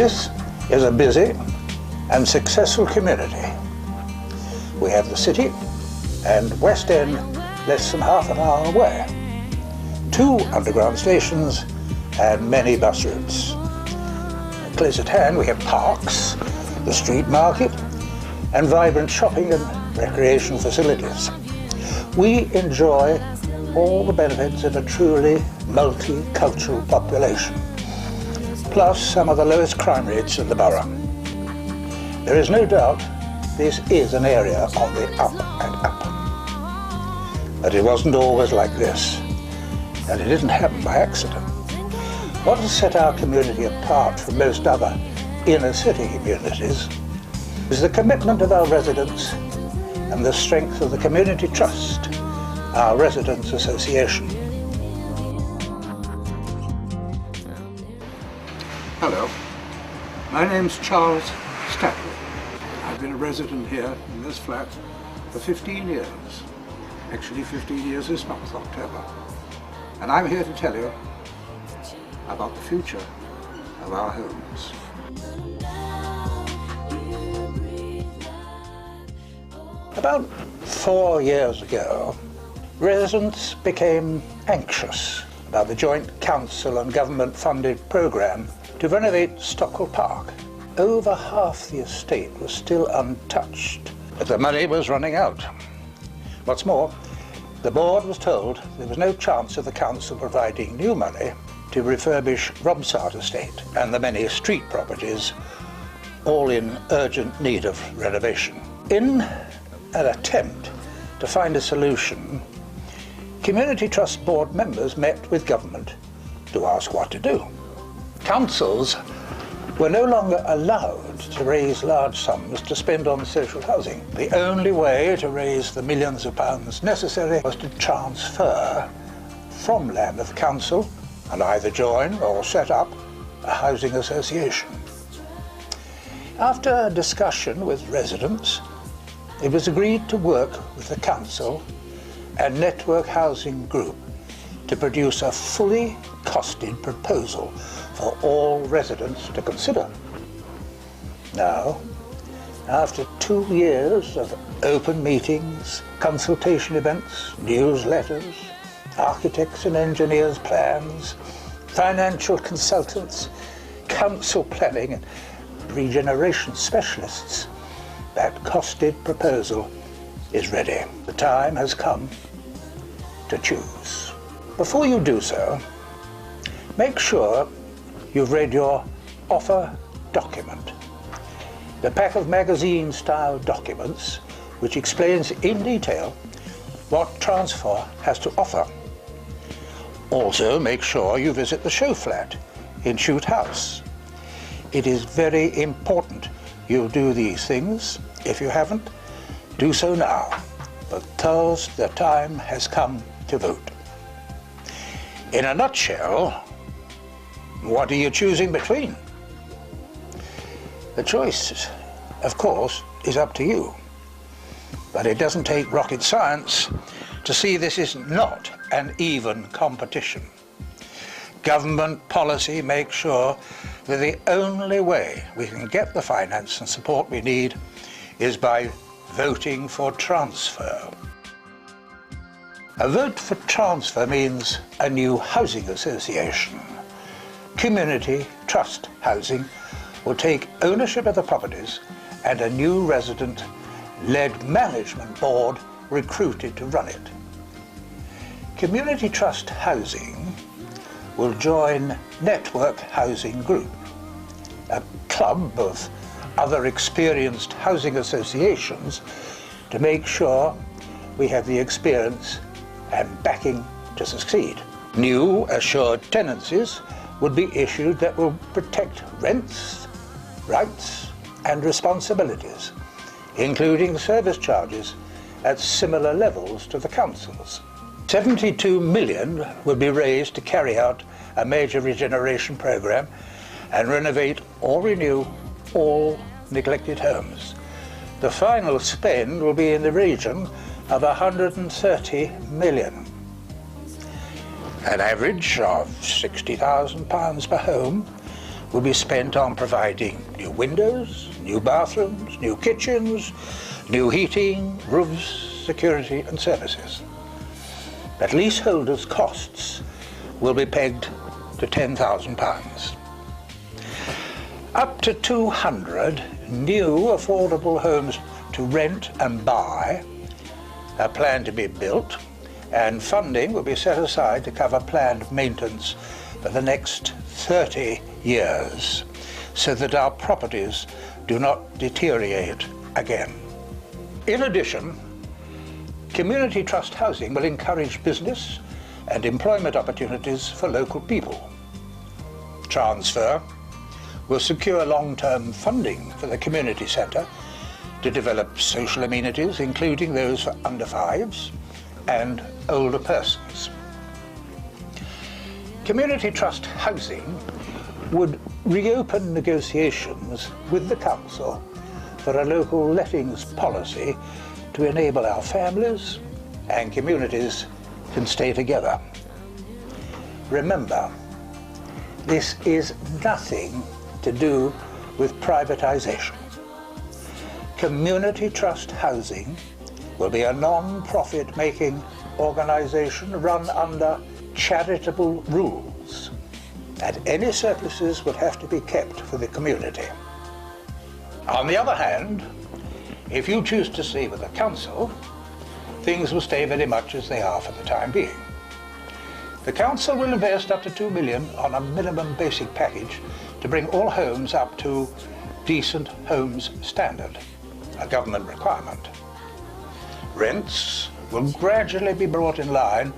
This is a busy and successful community. We have the city and West End less than half an hour away, 2 underground stations and many bus routes. Close at hand we have parks, the street market and vibrant shopping and recreation facilities. We enjoy all the benefits of a truly multicultural population, plus some of the lowest crime rates in the borough. There is no doubt this is an area on the up and up. But it wasn't always like this, and it didn't happen by accident. What has set our community apart from most other inner city communities is the commitment of our residents and the strength of the community trust, our residents' association. Hello, my name's Charles Stapley. I've been a resident here in this flat for 15 years. Actually 15 years this month, October. And I'm here to tell you about the future of our homes. About 4 years ago, residents became anxious about the joint council and government-funded programme to renovate Stockwell Park. Over half the estate was still untouched, but the money was running out. What's more, the board was told there was no chance of the council providing new money to refurbish Robsart Estate and the many street properties, all in urgent need of renovation. In an attempt to find a solution, Community Trust Board members met with government to ask what to do. Councils were no longer allowed to raise large sums to spend on social housing. The only way to raise the millions of pounds necessary was to transfer from Lambeth Council and either join or set up a housing association. After discussion with residents, it was agreed to work with the council and Network Housing Group to produce a fully costed proposal for all residents to consider. Now, after 2 years of open meetings, consultation events, newsletters, architects and engineers' plans, financial consultants, council planning and regeneration specialists, that costed proposal is ready. The time has come to choose. Before you do so, make sure you've read your offer document, the pack of magazine-style documents which explains in detail what transfer has to offer. Also, make sure you visit the show flat in Chute House. It is very important you do these things. If you haven't, do so now, because the time has come to vote. In a nutshell, what are you choosing between? The choice, of course, is up to you. But it doesn't take rocket science to see this is not an even competition. Government policy makes sure that the only way we can get the finance and support we need is by voting for transfer. A vote for transfer means a new housing association. Community Trust Housing will take ownership of the properties and a new resident-led management board recruited to run it. Community Trust Housing will join Network Housing Group, a club of other experienced housing associations, to make sure we have the experience and backing to succeed. New assured tenancies would be issued that will protect rents, rights and responsibilities, including service charges at similar levels to the council's. 72 million would be raised to carry out a major regeneration programme and renovate or renew all neglected homes. The final spend will be in the region of 130 million. An average of £60,000 per home will be spent on providing new windows, new bathrooms, new kitchens, new heating, roofs, security and services. But leaseholders' costs will be pegged to £10,000. Up to 200 new affordable homes to rent and buy are planned to be built, and funding will be set aside to cover planned maintenance for the next 30 years so that our properties do not deteriorate again. In addition, community trust housing will encourage business and employment opportunities for local people. Transfer will secure long-term funding for the community centre to develop social amenities, including those for under fives and older persons. Community trust housing would reopen negotiations with the council for a local lettings policy to enable our families and communities can stay together. Remember, this is nothing to do with privatisation. Community trust housing will be a non-profit making organisation run under charitable rules, and any surpluses would have to be kept for the community. On the other hand, if you choose to stay with the council, things will stay very much as they are for the time being. The council will invest up to £2 million on a minimum basic package to bring all homes up to decent homes standard, a government requirement. Rents will gradually be brought in line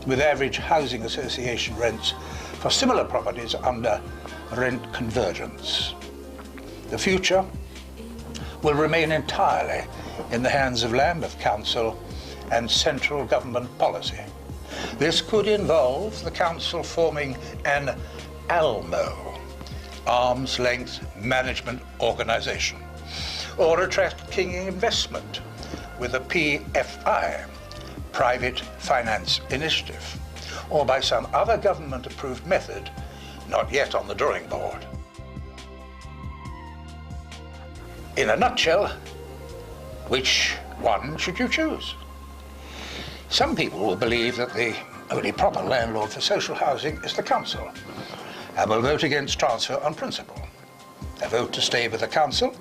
with average housing association rents for similar properties under rent convergence. The future will remain entirely in the hands of Lambeth Council and central government policy. This could involve the council forming an ALMO, Arm's Length Management Organisation, or attracting investment with a PFI, Private Finance Initiative, or by some other government-approved method not yet on the drawing board. In a nutshell, which one should you choose? Some people will believe that the only proper landlord for social housing is the council and will vote against transfer on principle. A vote to stay with the council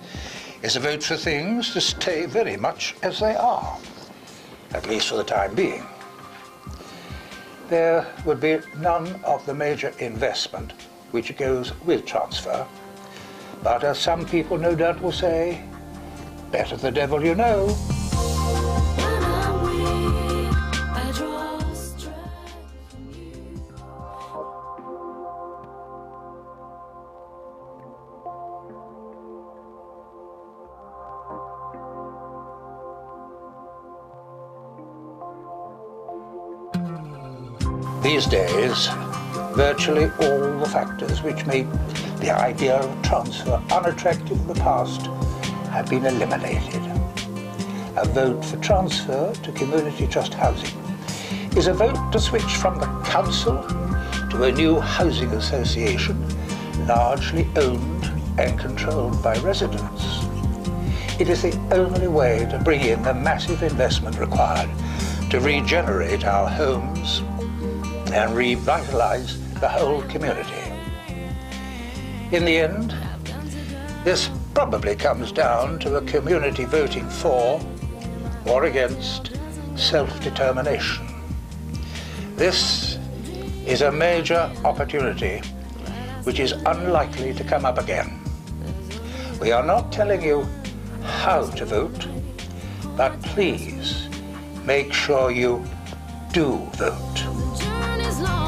is a vote for things to stay very much as they are, at least for the time being. There would be none of the major investment which goes with transfer, but as some people no doubt will say, better the devil you know. These days, virtually all the factors which made the idea of transfer unattractive in the past have been eliminated. A vote for transfer to community trust housing is a vote to switch from the council to a new housing association largely owned and controlled by residents. It is the only way to bring in the massive investment required to regenerate our homes and revitalise the whole community. In the end, this probably comes down to a community voting for or against self-determination. This is a major opportunity which is unlikely to come up again. We are not telling you how to vote, but please make sure you do vote. As long